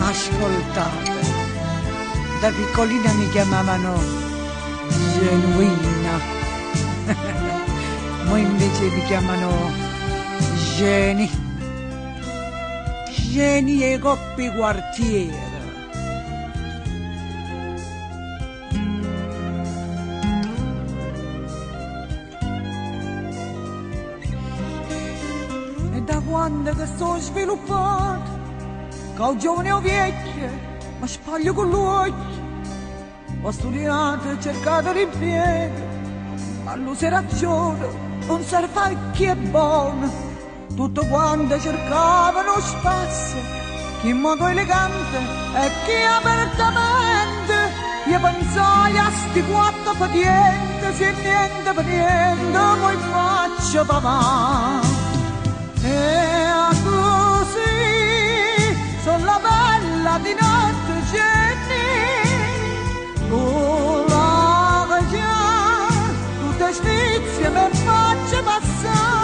Ascoltate, da piccolina mi chiamavano Genuina, ma invece mi chiamano Geni. Geni e coppi quartiere. E da quando che sto sviluppato, che ho giovane o vecchia, ma spaglio con l'occhio. Ho studiato e cercato l'impiego, all'usurazione non serve chi è buono. Tutto quanto cercavano spazio, chi in modo elegante e chi apertamente. Io pensai a sti quattro patienti, se niente per niente, poi faccio papà. E così sono la bella di notte Jenny, con la già, tutte stizie mi faccio passare.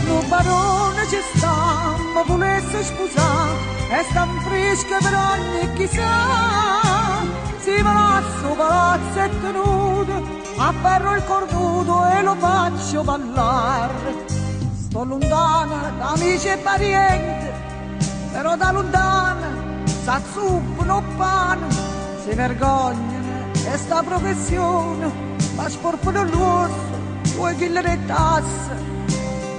Un barone ci sta, ma volesse sposare, e sta fresca per ogni chissà. Si palazzo, palazzo è tenuto, afferro il cornuto e lo faccio ballare. Sto lontana da amici e parenti, però da lontana s'azzuppano pane. Si vergognano e sta professione, ma sporcano l'uosso, 2 chili di tasse.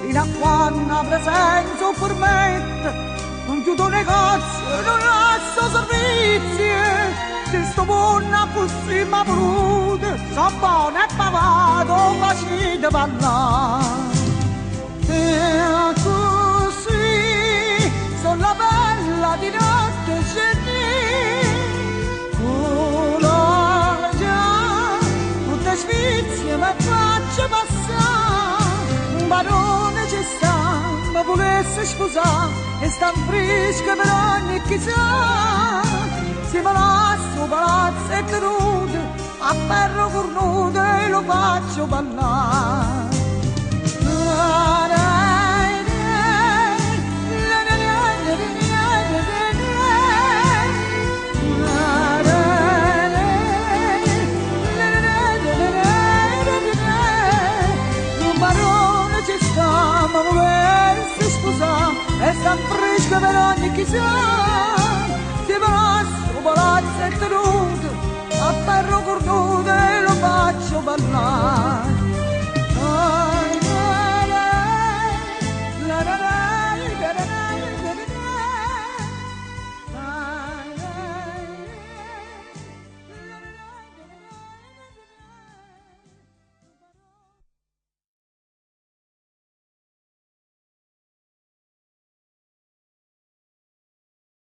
Fino a quando la presenza permette, non chiudo negozio, non lascio servizi. Se sto buona così ma bruta, sono buona e pavato, facile ballare. E così sono la bella di notte Jenny, con la già, tutte sfizie mi faccio passare. Un barone ci sta, ma volesse sposare, e sta fresca per ogni chissà. Si palazzo, palazzo è tenuto, a ferro cornuto e lo faccio ballare. Un barone ci sta, ma volesse sposare, e sta fresca per ogni chissà. Si palazzo è tenuto, a ferro cornuto e lo faccio ballare.